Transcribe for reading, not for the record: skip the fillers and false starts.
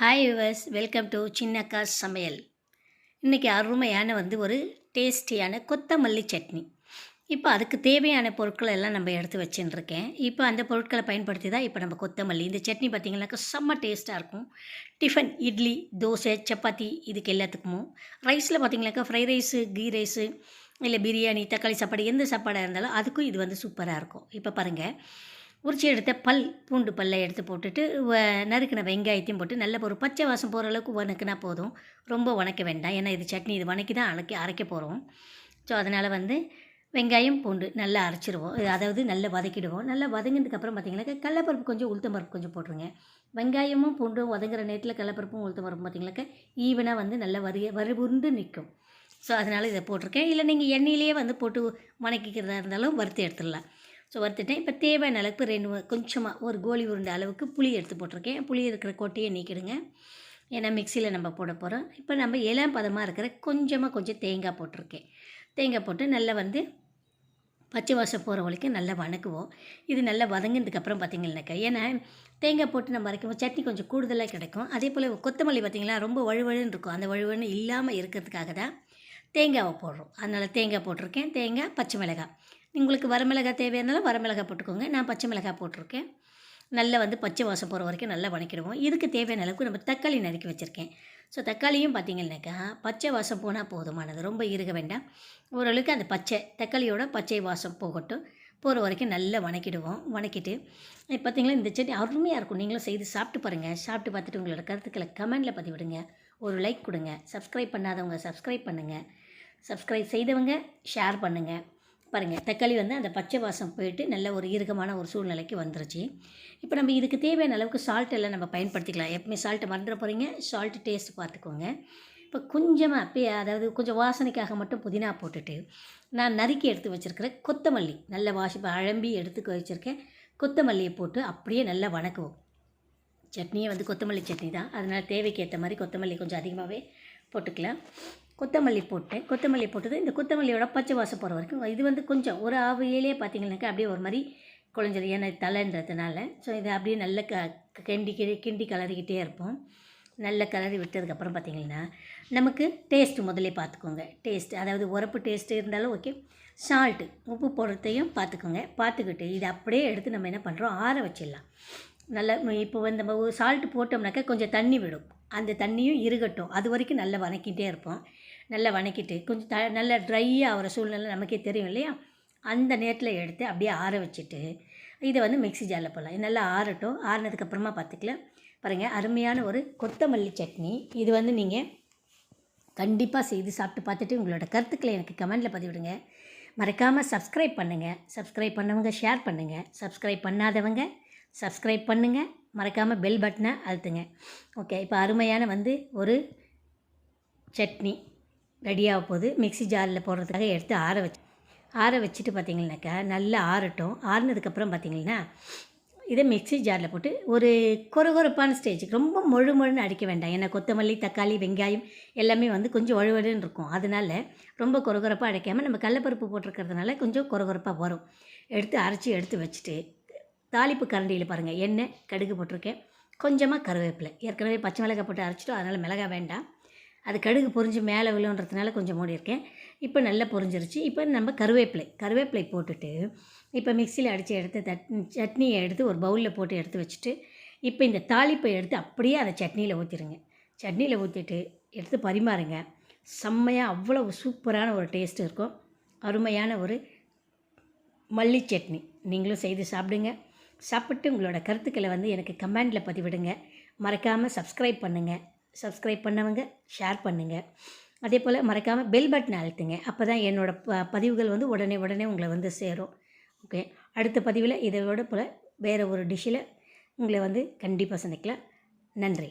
Hi viewers, welcome to சின்னக்கா சமையல். இன்றைக்கி அருமையான ஒரு டேஸ்டியான கொத்தமல்லி சட்னி. இப்போ அதுக்கு தேவையான பொருட்கள் எல்லாம் நம்ம எடுத்து வச்சுட்டுருக்கேன். இப்போ அந்த பொருட்களை பயன்படுத்தி தான் இப்போ நம்ம கொத்தமல்லி இந்த சட்னி பார்த்திங்கனாக்கா செம்ம டேஸ்ட்டாக இருக்கும். டிஃபன், இட்லி, தோசை, சப்பாத்தி இதுக்கு எல்லாத்துக்கும். ரைஸில் பார்த்திங்கனாக்கா ஃப்ரைட் ரைஸு, கீ ரைஸு, இல்லை பிரியாணி, தக்காளி சாப்பாடு எந்த சாப்பாடாக இருந்தாலும் அதுக்கும் இது சூப்பராக இருக்கும். இப்போ பாருங்கள், உரிச்சி எடுத்த பூண்டு பல்லை எடுத்து போட்டுட்டு நறுக்கின வெங்காயத்தையும் போட்டு நல்ல ஒரு பச்சை வாசம் போகிற அளவுக்கு வணக்கினா போதும். ரொம்ப வணக்க வேண்டாம், ஏன்னா இது சட்னி இது வணக்கி தான் அரைக்க போகிறோம். ஸோ அதனால் வெங்காயம் பூண்டு நல்லா அரைச்சிடுவோம், அதாவது நல்லா வதக்கிடுவோம். நல்லா வதங்கினதுக்கப்புறம் பார்த்திங்கனாக்கா கடலப்பருப்பு கொஞ்சம், உளுத்தம் பருப்பு கொஞ்சம் போட்டுருங்க. வெங்காயமும் பூண்டும் வதங்குற நேரத்தில் கடலப்பருப்பும் உளுத்தம் பருப்பும் பார்த்திங்கனாக்கா ஈவனாக நல்லா வறுபுண்டு நிற்கும். ஸோ அதனால் இதை போட்டிருக்கேன். இல்லை நீங்கள் எண்ணெயிலேயே போட்டு வணக்கிக்கிறதா இருந்தாலும் வறுத்து எடுத்துடலாம். ஸோ வறுத்துட்டேன். இப்போ தேவையான அளவுக்கு கொஞ்சமாக ஒரு கோலி உருண்டை அளவுக்கு புளி எடுத்து போட்டிருக்கேன். புளி இருக்கிற கொட்டையை நீக்கிடுங்க, ஏன்னா மிக்சியில் நம்ம போட போகிறோம். இப்போ நம்ம இளம் பதமாக இருக்கிற கொஞ்சம் தேங்காய் போட்டிருக்கேன். தேங்காய் போட்டு நல்லா பச்சை வாசம் போகிற வரைக்கும் நல்லா வணக்குவோம். இது நல்லா வதங்கினதுக்கப்புறம் பார்த்திங்கனாக்கா, ஏன்னா தேங்காய் போட்டு நம்ம அரைக்கும் சட்னி கொஞ்சம் கூடுதலாக கிடைக்கும். அதே போல் கொத்தமல்லி பார்த்திங்களா ரொம்ப வழுவழுன்னு இருக்கும். அந்த வழுவழுன்னு இல்லாமல் இருக்கிறதுக்காக தான் தேங்காவை போடுறோம். அதனால் தேங்காய் போட்டிருக்கேன். தேங்காய், பச்சை மிளகாய், உங்களுக்கு வரமிளகாய் தேவையானாலும் வரமிளகாய் போட்டுக்கோங்க. நான் பச்சை மிளகாய் போட்டிருக்கேன். நல்லா பச்சை வாசம் போகிற வரைக்கும் நல்லா வணக்கிடுவோம். இதுக்கு தேவையான அளவுக்கு நம்ம தக்காளி நறுக்கி வச்சுருக்கேன். ஸோ தக்காளியும் பார்த்திங்கனாக்கா பச்சை வாசம் போனால் போதுமானது, ரொம்ப இருக்க வேண்டாம். ஓரளவுக்கு அந்த தக்காளியோட பச்சை வாசம் போகிற வரைக்கும் நல்லா வணக்கிடுவோம். வணக்கிட்டு பார்த்திங்களா, இந்த சட்னி அருமையாக இருக்கும். நீங்களும் செய்து சாப்பிட்டு பாருங்கள். சாப்பிட்டு பார்த்துட்டு உங்களோட கருத்துக்களை கமெண்டில் பதிவிடுங்க. ஒரு லைக் கொடுங்க. சப்ஸ்கிரைப் பண்ணாதவங்க சப்ஸ்கிரைப் பண்ணுங்கள். சப்ஸ்கிரைப் செய்தவங்க ஷேர் பண்ணுங்கள். பாருங்கள், தக்காளி அந்த பச்சை வாசம் போயிட்டு நல்ல ஒரு இறுக்கமான ஒரு சூழ்நிலைக்கு வந்துருச்சு. இப்போ நம்ம இதுக்கு தேவையான அளவுக்கு சால்ட் எல்லாம் நம்ம பயன்படுத்திக்கலாம். எப்பவுமே சால்ட்டை மறந்துட போகிறீங்க, சால்ட்டு டேஸ்ட் பார்த்துக்கோங்க. இப்போ கொஞ்சமாக அப்பயே, அதாவது கொஞ்சம் வாசனைக்காக மட்டும் புதினா போட்டுட்டு, நான் நறுக்கி எடுத்து வச்சுருக்கிற கொத்தமல்லி நல்ல அழம்பி எடுத்து வச்சுருக்கேன். கொத்தமல்லியை போட்டு அப்படியே நல்லா வணக்குவோம். சட்னியே கொத்தமல்லி சட்னி தான், அதனால் தேவைக்கு ஏற்ற மாதிரி கொத்தமல்லி கொஞ்சம் அதிகமாகவே போட்டுக்கலாம். கொத்தமல்லி போட்டேன். கொத்தமல்லி போட்டது இந்த கொத்தமல்லியோட பச்சை வாசம் போகிற வரைக்கும் இது கொஞ்சம் ஒரு ஆவியிலே பார்த்திங்கனாக்கா அப்படியே ஒரு மாதிரி குழஞ்சிடும், ஏன்னா தலைன்றதுனால. ஸோ இதை அப்படியே நல்ல கிண்டி கலரிக்கிட்டே இருப்போம். நல்ல கலரி விட்டதுக்கப்புறம் பார்த்திங்கன்னா நமக்கு டேஸ்ட்டு முதல்ல பார்த்துக்கோங்க. டேஸ்ட்டு, அதாவது உரப்பு டேஸ்ட்டு இருந்தாலும் ஓகே. சால்ட்டு, உப்பு போடுறதையும் பார்த்துக்கிட்டு இதை அப்படியே எடுத்து நம்ம என்ன பண்ணுறோம், ஆற வச்சிடலாம். நல்லா இப்போ நம்ம சால்ட்டு போட்டோம்னாக்கா கொஞ்சம் தண்ணி விடும். அந்த தண்ணியும் இருக்கட்டும், அது வரைக்கும் நல்லா வதக்கிட்டே இருப்போம். நல்லா வதக்கிட்டு கொஞ்சம் நல்லா ட்ரையாக ஆகிற சூழ்நிலை நமக்கே தெரியும் இல்லையா, அந்த நேரத்தில் எடுத்து அப்படியே ஆற வச்சுட்டு இதை மிக்ஸி ஜாரில் போடலாம். நல்லா ஆறட்டும். ஆறினதுக்கப்புறமா பார்த்துக்கலாம். பாருங்கள், அருமையான ஒரு கொத்தமல்லி சட்னி. இது நீங்கள் கண்டிப்பாக செய்து சாப்பிட்டு பார்த்துட்டு உங்களோட கருத்துக்களை எனக்கு கமெண்டில் பதிவிடுங்க. மறக்காமல் சப்ஸ்கிரைப் பண்ணுங்கள். சப்ஸ்கிரைப் பண்ணவங்க ஷேர் பண்ணுங்கள். சப்ஸ்கிரைப் பண்ணாதவங்க சப்ஸ்கிரைப் பண்ணுங்கள். மறக்காமல் பெல் பட்டனை அழுத்துங்க. ஓகே, இப்போ அருமையான ஒரு சட்னி ரெடியாக போகுது. மிக்ஸி ஜாரில் போடுறதுக்காக எடுத்து ஆற வச்சுட்டு பார்த்திங்கனாக்கா நல்லா ஆறட்டும். ஆறினதுக்கப்புறம் பார்த்திங்கன்னா இதை மிக்ஸி ஜாரில் போட்டு ஒரு கொரகொரப்பான ஸ்டேஜுக்கு, ரொம்ப மொழுன்னு அடிக்க வேண்டாம். ஏன்னா கொத்தமல்லி, தக்காளி, வெங்காயம் எல்லாமே கொஞ்சம் வழுவழுன்னு இருக்கும். அதனால் ரொம்ப கொரகொரப்பாக அடைக்காமல் நம்ம கடலப்பருப்பு போட்டிருக்கிறதுனால கொஞ்சம் கொரகொரப்பாக வரும். எடுத்து வச்சுட்டு தாளிப்பு கரண்டியில் பாருங்கள், எண்ணெய், கடுகு போட்டிருக்கேன். கொஞ்சமாக கருவேப்பிலை, ஏற்கனவே பச்சை மிளகாய் போட்டு அரைச்சிட்டோம், அதனால் மிளகாய் வேண்டாம். அது கடுகு பொரிஞ்சு மேலே விழுன்றதுனால கொஞ்சம் மூடியிருக்கேன். இப்போ நல்லா பொரிஞ்சிருச்சு. இப்போ நம்ம கருவேப்பிலை போட்டுட்டு இப்போ மிக்சியில் அடித்து எடுத்து சட்னியை எடுத்து ஒரு பவுலில் போட்டு எடுத்து வச்சுட்டு, இப்போ இந்த தாளிப்பை எடுத்து அப்படியே அதை சட்னியில் ஊற்றிடுங்க. சட்னியில் ஊற்றிட்டு எடுத்து பரிமாறுங்க. செம்மையாக அவ்வளோ சூப்பரான ஒரு டேஸ்ட் இருக்கும். அருமையான ஒரு மல்லி சட்னி. நீங்களும் செய்து சாப்பிடுங்க. சாப்பிட்டு உங்களோட கருத்துக்களை எனக்கு கமெண்டில் பதிவிடுங்க. மறக்காமல் சப்ஸ்கிரைப் பண்ணுங்கள். சப்ஸ்கிரைப் பண்ணவங்க ஷேர் பண்ணுங்கள். அதே போல் மறக்காமல் பெல் பட்டனை அழுத்துங்க. அப்போ தான் என்னோடய பதிவுகள் உடனே உங்களை சேரும். ஓகே, அடுத்த பதிவில் இதோட போல் வேறு ஒரு டிஷ்ஷில் உங்களை கண்டிப்பாக சந்திக்கலாம். நன்றி.